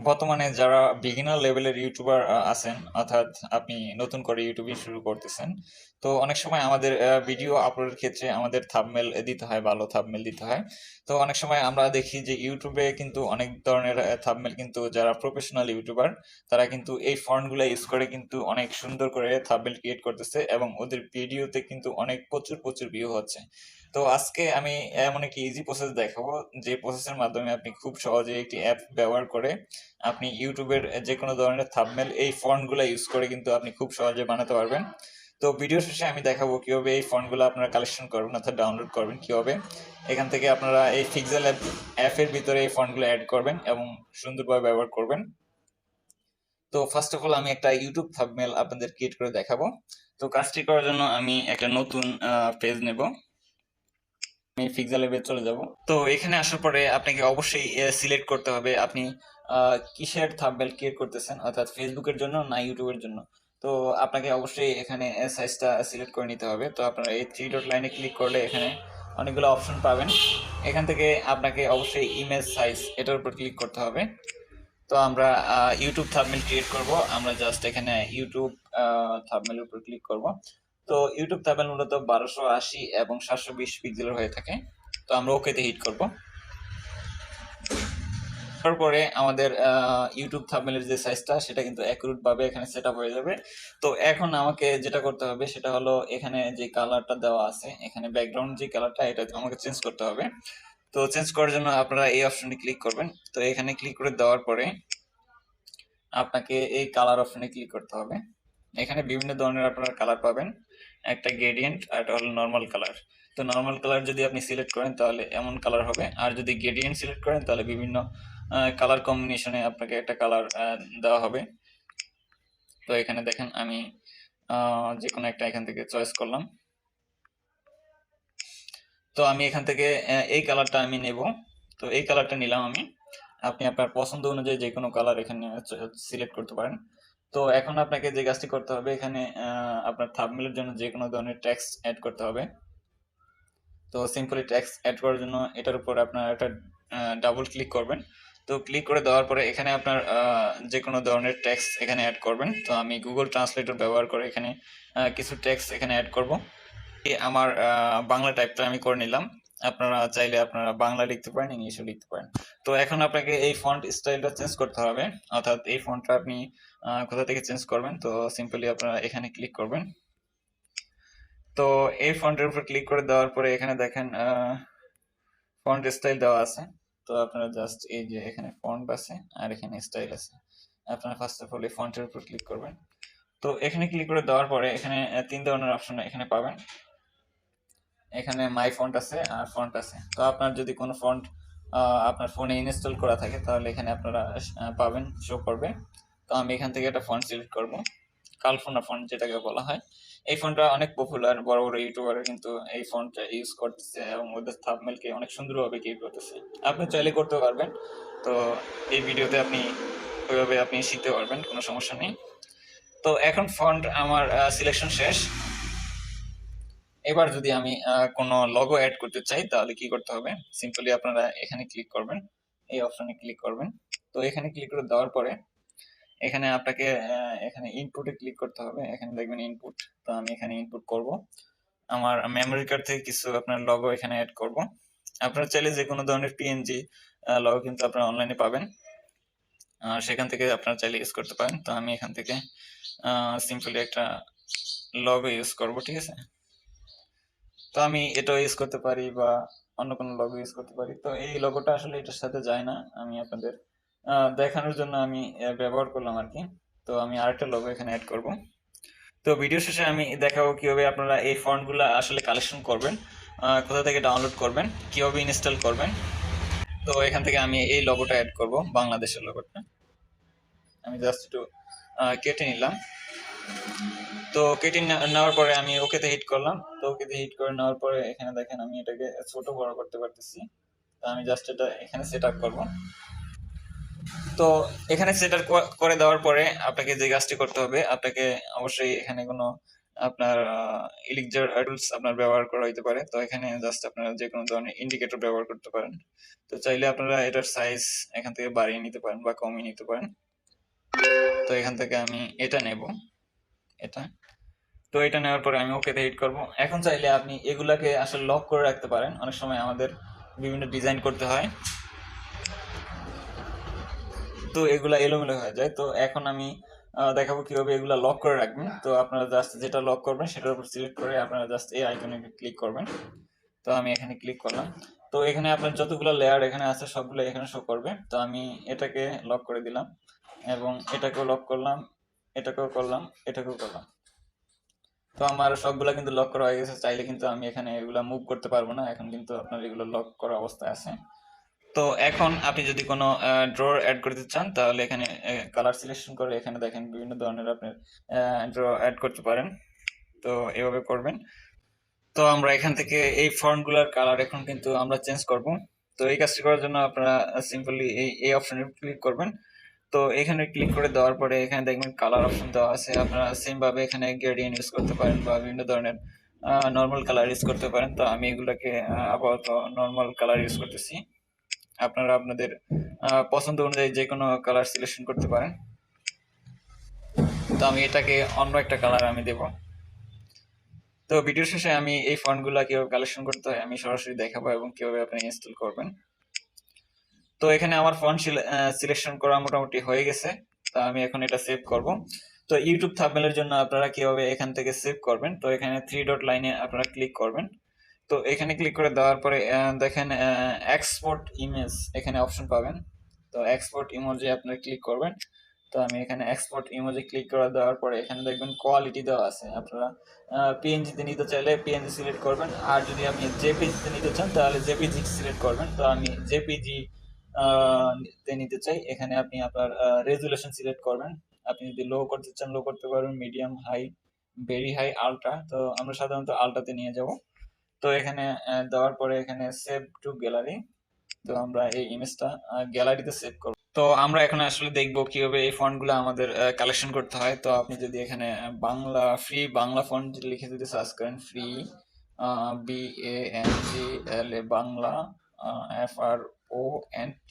বর্তমানে যারা বিগিনার লেভেলের ইউটিউবার আছেন, অর্থাৎ আপনি নতুন করে ইউটিউবিং শুরু করতেছেন, তো অনেক সময় আমাদের ভিডিও আপলোডের ক্ষেত্রে আমাদের থাম্বনেল দিতে হয়, ভালো থাম্বনেল দিতে হয়। তো অনেক সময় আমরা দেখি যে ইউটিউবে কিন্তু অনেক ধরনের থাম্বনেল, কিন্তু যারা প্রফেশনাল ইউটিউবার তারা কিন্তু এই ফন্টগুলো ইউজ করে কিন্তু অনেক সুন্দর করে থাম্বনেল ক্রিয়েট করতেছে এবং ওদের ভিডিওতে কিন্তু অনেক প্রচুর প্রচুর ভিউ হচ্ছে। তো আজকে আমি এমন একটি ইজি প্রসেস দেখাবো, যে প্রসেসের মাধ্যমে আপনি খুব সহজে একটি অ্যাপ ব্যবহার করে আপনি ইউটিউবের যে কোনো ধরনের থাম্বনেল এই ফন্টগুলো ইউজ করে কিন্তু আপনি খুব সহজে বানাতে পারবেন। তো ভিডিও শেষে আমি দেখাবো কিভাবে এই ফন্টগুলো আপনারা কালেকশন করবেন অর্থাৎ ডাউনলোড করবেন কিভাবে। এখান থেকে আপনারা এই পিক্সেল অ্যাপের ভিতরে এই ফন্টগুলো অ্যাড করবেন এবং সুন্দরভাবে ব্যবহার করবেন। তো ফার্স্ট অফ অল আমি একটা ইউটিউব থাম্বনেল আপনাদের ক্রিয়েট করে দেখাবো। তো কাজটি করার জন্য আমি একটা নতুন পেজ নেব। আমি পিক্সেল ল্যাবে চলে যাব। তো এখানে আসার পরে আপনাকে অবশ্যই সিলেক্ট করতে হবে আপনি কিসের থাম্বনেল ক্রিয়েট করতেছেন, অর্থাৎ ফেসবুকের জন্য না ইউটিউবের জন্য। তো আপনাকে অবশ্যই এখানে সাইজটা সিলেক্ট করে নিতে হবে। তো আপনারা এই থ্রি ডট লাইনে ক্লিক করলে এখানে অনেকগুলো অপশন পাবেন। এখান থেকে আপনাকে অবশ্যই ইমেজ সাইজ এটার উপর ক্লিক করতে হবে। তো আমরা ইউটিউব থাম্বনেল ক্রিয়েট করব। আমরা জাস্ট এখানে ইউটিউব থাম্বনেলের উপর ক্লিক করব। তো ইউটিউব থাম্বনেল মূলত 1280 এবং 720 পিক্সেলের হয়ে থাকে। তো আমরা ওকেতে হিট করব। তারপরে আমাদের ইউটিউব থাম্বনেলের যে সাইজটা সেটা কিন্তু অ্যাকুরেট ভাবে এখানে সেট আপ হয়ে যাবে। তো এখন আমাকে যেটা করতে হবে সেটা হলো এখানে যে কালারটা দেওয়া আছে, এখানে ব্যাকগ্রাউন্ড যে কালারটা এটা আমাকে চেঞ্জ করতে হবে। তো চেঞ্জ করার জন্য আপনারা এই অপশনে ক্লিক করবেন। তো এখানে ক্লিক করে দেওয়ার পরে আপনাকে এই কালার অপশনে ক্লিক করতে হবে। এখানে বিভিন্ন ধরনের আপনারা কালার পাবেন, একটা গ্রেডিয়েন্ট আর একটা হলো নর্মাল কালার। তো নর্মাল কালার যদি আপনি সিলেক্ট করেন তাহলে এমন কালার হবে, আর যদি গ্রেডিয়েন্ট সিলেক্ট করেন তাহলে বিভিন্ন কালার কম্বিনেশনে আপনাকে একটা কালার দেওয়া হবে। তো এখানে দেখেন আমি যে কোনো একটা এখান থেকে চয়েস করলাম। তো আমি এখান থেকে এই কালারটা আমি নেব। তো এই কালারটা নিলাম আমি। আপনি আপনার পছন্দ অনুযায়ী যে কোনো কালার এখানে সিলেক্ট করতে পারেন। তো এখন আপনাকে যে কাজটি করতে হবে, এখানে আপনার থাম্বনেলের জন্য যে কোনো ধরনের টেক্সট অ্যাড করতে হবে। তো সিম্পলি টেক্সট অ্যাড করার জন্য এটার উপর আপনার একটা ডাবল ক্লিক করবেন। তো ক্লিক করে দেওয়ার পরে এখানে আপনার যে কোনো ধরনের টেক্সট এখানে অ্যাড করবেন। তো আমি গুগল ট্রান্সলেটর ব্যবহার করে এখানে কিছু টেক্সট এখানে অ্যাড করব। আমার বাংলা টাইপটা আমি করে নিলাম। আপনারা চাইলে আপনারা বাংলা লিখতে পারেন, ইংলিশও লিখতে পারেন। তো এখন আপনাকে এই ফন্ট স্টাইলটা চেঞ্জ করতে হবে, অর্থাৎ এই ফন্টটা আপনি কোথা থেকে চেঞ্জ করবেন। তো সিম্পলি আপনারা এখানে ক্লিক করবেন। তো এই ফন্টের উপর ক্লিক করে দেওয়ার পরে এখানে দেখেন ফন্ট স্টাইল দেওয়া আছে। তো আপনারা জাস্ট এই যে এখানে ফন্ট আছে আর এখানে স্টাইল আছে, আপনারা ফার্স্ট অফ অল এই ফন্টের উপর ক্লিক করবেন। তো এখানে ক্লিক করে দেওয়ার পরে এখানে তিন ধরনের অপশন এখানে পাবেন। এখানে মাই ফন্ট আছে আর ফন্ট আছে। তো আপনার যদি কোনো ফন্ট আপনার ফোনে ইনস্টল করা থাকে তাহলে এখানে আপনারা পাবেন, শো করবে। তো আমি এখান থেকে একটা ফন্ট সিলেক্ট করব, কালফোনা ফন্ট যেটাকে বলা হয়। এই ফন্টটা অনেক পপুলার, বড় বড় ইউটিউবাররা কিন্তু এই ফন্টটা ইউজ করতেছে এবং ওদের থাম্বনেলকে অনেক সুন্দরভাবে ক্রিয়েট করতেছে। আপনি চাইলে করতে পারবেন। তো এই ভিডিওতে আপনি ওইভাবে আপনি শিখতে পারবেন, কোনো সমস্যা নেই। তো এখন ফন্ট আমার সিলেকশন শেষ। এবার যদি আমি কোনো লগো অ্যাড করতে চাই তাহলে কি করতে হবে, সিম্পলি আপনারা এখানে ক্লিক করবেন, এই অপশনে ক্লিক করবেন। তো এখানে ক্লিক করে দেওয়ার পরে এখানে আপনাকে এখানে ইনপুটে ক্লিক করতে হবে। এখানে দেখবেন ইনপুট। তো আমি এখানে ইনপুট করব, আমার মেমোরি কার্ড থেকে কিছু আপনার লগো এখানে অ্যাড করব। আপনারা চাইলে যে কোনো ধরনের পিএনজি লগো কিন্তু আপনারা অনলাইনে পাবেন, সেখান থেকে আপনারা চাইলে ইউজ করতে পারেন। তো আমি এখান থেকে সিম্পলি একটা লগো ইউজ করব, ঠিক আছে। তো আমি এটাও ইউজ করতে পারি বা অন্য কোনো লগো ইউজ করতে পারি। তো এই লগোটা আসলে এটার সাথে যায় না, আমি আপনাদের দেখানোর জন্য আমি ব্যবহার করলাম আর কি। তো আমি আরেকটা লগো এখানে অ্যাড করব। তো ভিডিও শেষে আমি দেখাবো কিভাবে আপনারা এই ফন্টগুলো আসলে কালেকশন করবেন, কোথা থেকে ডাউনলোড করবেন, কিভাবে ইনস্টল করবেন। তো এখান থেকে আমি এই লগোটা অ্যাড করব, বাংলাদেশের লগোটা। আমি জাস্ট একটু কেটে নিলাম। তো কেটে নেওয়ার পরে আমি ওকেতে হিট করলাম। তো ওকেতে হিট করে নেওয়ার পরে এখানে দেখেন আমি এটাকে ছোট বড় করতে পারতেছি। তো আমি জাস্ট এটা এখানে সেট আপ করবো। তো এখানে সেট আপ করে দেওয়ার পরে আপনাকে যে কাজটি করতে হবে, আপনাকে অবশ্যই এখানে কোনো আপনার ইলিকজার টুলস আপনার ব্যবহার করা হইতে পারে। তো এখানে জাস্ট আপনারা যে কোনো ধরনের ইন্ডিকেটর ব্যবহার করতে পারেন। তো চাইলে আপনারা এটার সাইজ এখান থেকে বাড়িয়ে নিতে পারেন বা কমিয়ে নিতে পারেন। তো এখান থেকে আমি এটা নেব, এটা। তো এটা নেওয়ার পরে আমি ওকেতে হিট করব। এখন চাইলে আপনি এগুলাকে আসলে লক করে রাখতে পারেন। অনেক সময় আমাদের বিভিন্ন ডিজাইন করতে হয়, তো এগুলা এলোমেলো হয়ে যায়। তো এখন আমি দেখাবো কিভাবে এগুলা লক করে রাখবেন। তো আপনারা জাস্ট যেটা লক করবেন সেটার উপর সিলেক্ট করে আপনারা জাস্ট এই আইকনে ক্লিক করবেন। তো আমি এখানে ক্লিক করলাম। তো এখানে আপনার যতগুলো লেয়ার এখানে আছে সবগুলো এখানে শো করবে। তো আমি এটাকে লক করে দিলাম এবং এটাকেও লক করলাম, এটাকেও করলাম, এটাকেও করলাম। তো আমার সবগুলা কিন্তু লক করা হয়ে গেছে। চাইলে কিন্তু আমি এখানে এগুলা মুভ করতে পারবো না, এখন কিন্তু আপনার এগুলো লক করা অবস্থায় আছে। তো এখন আপনি যদি কোনো ড্রয়ার অ্যাড করতে চান তাহলে এখানে কালার সিলেকশন করে এখানে দেখেন বিভিন্ন ধরনের আপনি ড্র অ্যাড করতে পারেন। তো এভাবে করবেন। তো আমরা এখান থেকে এই ফন্টগুলোর কালার এখন কিন্তু আমরা চেঞ্জ করব। তো এই কাজটি করার জন্য আপনারা সিম্পলি এই অপশনে ক্লিক করবেন। তো এখানে ক্লিক করে দেওয়ার পরে এখানে দেখবেন কালার অপশন দেওয়া আছে। আপনারা সেম ভাবে এখানে গ্রেডিয়েন্ট ইউজ করতে পারেন বা বিভিন্ন ধরনের নর্মাল কালার ইউজ করতে পারেন। তো আমি এগুলোকে আপাতত নর্মাল কালার ইউজ করতেছি। আপনারা আপনাদের পছন্দ অনুযায়ী যে কোনো কালার সিলেকশন করতে পারেন। তো আমি এটাকে অন্য একটা কালার আমি দেব। তো ভিডিওর শেষে আমি এই ফন্টগুলো কিভাবে কালেকশন করতে হয় আমি সরাসরি দেখাবো এবং কিভাবে আপনি ইনস্টল করবেন। তো এখানে আমার ফন্ট সিলেকশন করা মোটামুটি হয়ে গেছে। তো আমি এখন এটা সেভ করব। তো ইউটিউব থাম্বনেলের জন্য আপনারা কিভাবে এখান থেকে সেভ করবেন, তো এখানে 3 ডট লাইনে আপনারা ক্লিক করবেন। তো এখানে ক্লিক করে দেওয়ার পরে দেখেন এক্সপোর্ট ইমেজ এখানে অপশন পাবেন। তো এক্সপোর্ট ইমোজি আপনারা ক্লিক করবেন। তো আমি এখানে এক্সপোর্ট ইমোজি ক্লিক করে দেওয়ার পরে এখানে দেখবেন কোয়ালিটি দেওয়া আছে। আপনারা পিএনজিতে নিতে চাইলে পিএনজি সিলেক্ট করবেন, আর যদি আপনি জেপিজিতে নিতে চান তাহলে জেপিজি সিলেক্ট করবেন। তো আমি জেপিজি তে নিতে চাই। এখানে আপনি আপনার রেজুলেশন সিলেক্ট করবেন। আপনি যদি লো করতে চান লো করতে পারবেন, medium, high, very high, ultra. তো আমরা সাধারণত আলট্রাতে নিয়ে যাব। তো এখানে দেওয়ার পরে এখানে সেভ টু গ্যালারি। তো আমরা এই ইমেজটা গ্যালারিতে সেভ করব। তো আমরা এখন আসলে দেখব কিভাবে এই ফন্টগুলো আমাদের কালেকশন করতে হয়। তো আপনি যদি এখানে বাংলা ফ্রি বাংলা ফন্ট লিখে যদি সার্চ করেন, ফ্রি BANGLA বাংলা FRONT,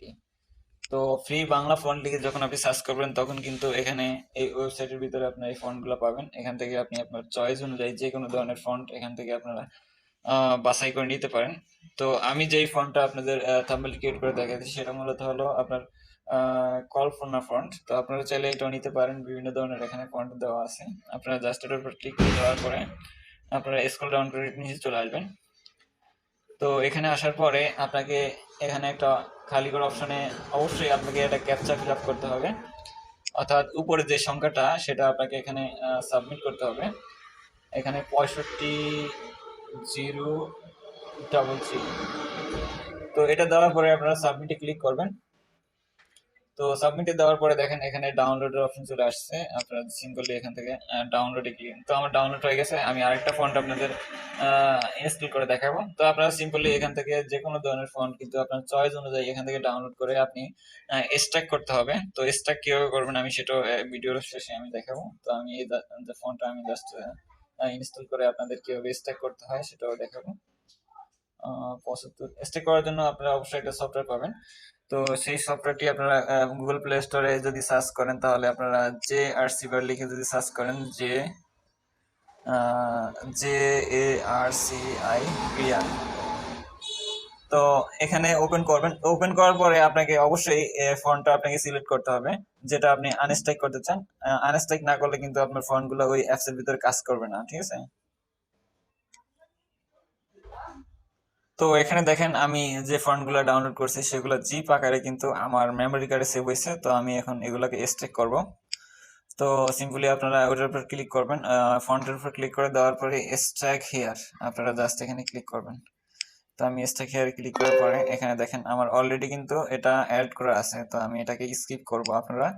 তো ফ্রি বাংলা ফন্ট লিখে যখন আপনি সার্চ করবেন তখন কিন্তু এখানে এই ওয়েবসাইটের ভিতরে আপনার এই ফন্টগুলো পাবেন। এখান থেকে আপনি আপনার চয়েস অনুযায়ী যে কোনো ধরনের ফন্ট এখান থেকে আপনারা বাছাই করে নিতে পারেন। তো আমি যেই ফন্টটা আপনাদের থাম্বনেল ক্রিয়েট করে দেখাচ্ছি সেটা মূলত হলো আপনার কল্পনা ফন্ট। তো আপনারা চাইলে এটাও নিতে পারেন, বিভিন্ন ধরনের এখানে ফন্ট দেওয়া আছে। আপনারা জাস্ট এটার উপর ক্লিক করে দেওয়ার পরে আপনারা স্ক্রল ডাউন করে নিচে চলে আসবেন। তো এখানে আসার পরে আপনাকে এখানে একটা খালি করে অপশনে অবশ্যই আপনাকে একটা ক্যাপচা ফিল আপ করতে হবে, অর্থাৎ উপরে যে সংখ্যাটা সেটা আপনাকে এখানে সাবমিট করতে হবে। এখানে 65,033। তো এটা দেওয়ার পরে আপনারা সাবমিটে ক্লিক করবেন। তো সাবমিটে দেওয়ার পরে দেখেন এখানে ডাউনলোডের অপশন চলে আসছে। আপনারা সিম্পলি এখান থেকে ডাউনলোডে ক্লিক। তো আমার ডাউনলোড হয়ে গেছে। আমি আরেকটা ফন্ট আপনাদের ইনস্টল করে দেখাবো। তো আপনারা সিম্পলি এখান থেকে যে কোনো ধরনের ফন্ট কিন্তু আপনার চয়েস অনুযায়ী এখান থেকে ডাউনলোড করে আপনি স্ট্যাক করতে হবে। তো স্ট্যাক কিভাবে করবেন আমি সেটাও ভিডিওর শেষে আমি দেখাবো। তো আমি এই ফন্টটা আমি জাস্ট ইনস্টল করে আপনাদের কিভাবে স্ট্যাক করতে হয় সেটাও দেখাবো। 75 স্ট্যাক করার জন্য আপনারা অবশ্যই একটা সফটওয়্যার পাবেন। তো সেই সফটওয়্যারটি আপনারা গুগল প্লে স্টোরে যদি সার্চ করেন তাহলে আপনারা JRC লিখে যদি সার্চ করেন, JARCI, তো এখানে ওপেন করবেন। ওপেন করার পরে আপনাকে অবশ্যই ফন্টটা আপনাকে সিলেক্ট করতে হবে যেটা আপনি আনস্ট্যাক করতে চান। আনস্ট্যাক না করলে কিন্তু আপনার ফন্টগুলো ওই অ্যাপস এর ভিতরে কাজ করবে না, ঠিক আছে? তো এখানে দেখেন আমি যে ফন্টগুলো ডাউনলোড করছি সেগুলো জিপ আকারে কিন্তু আমার মেমোরি কার্ডে সেভ হয়েছে। তো আমি এখন এগুলোকে স্ট্যাক করব। তো সিম্পলি আপনারা ওটার উপর ক্লিক করবেন, ফন্টের উপর ক্লিক করে দেওয়ার পরে স্ট্যাক হিয়ার আপনারা জাস্ট এখানে ক্লিক করবেন। তো আমি স্ট্যাক হিয়ার ক্লিক করার পরে এখানে দেখেন আমার অলরেডি কিন্তু এটা অ্যাড করা আছে। তো আমি এটাকে স্কিপ করব, আপনারা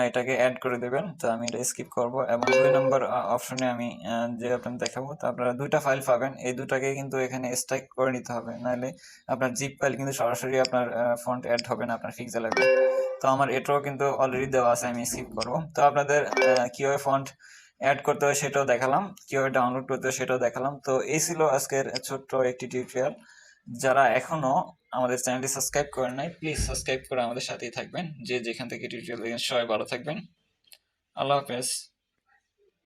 এটাকে অ্যাড করে দেবেন। তো আমি এটা স্কিপ করব এবং 2 নম্বর অপশনে আমি যে আপনাদের দেখাবো। তো আপনারা দুইটা ফাইল পাবেন, এই দুটাকে কিন্তু এখানে স্ট্যাক করে নিতে হবে, নাহলে আপনার জিপ ফাইল কিন্তু সরাসরি আপনার ফন্ট অ্যাড হবে না আপনার পিক্সেলকে। তো আমার এটাও কিন্তু অলরেডি দেওয়া আছে, আমি স্কিপ করব। তো আপনাদের কিভাবে ফন্ট অ্যাড করতে হয় সেটাও দেখালাম, কিভাবে ডাউনলোড করতে হয় সেটাও দেখালাম। তো এই ছিল আজকের ছোট্ট একটি টিউটোরিয়াল। যারা এখনো আমাদের চ্যানেলটি সাবস্ক্রাইব করেন নাই, প্লিজ সাবস্ক্রাইব করে আমাদের সাথেই থাকবেন। যে যেখান থেকে টিউটোরিয়াল দেখেন সবাই ভালো থাকবেন। আল্লাহ হাফেজ।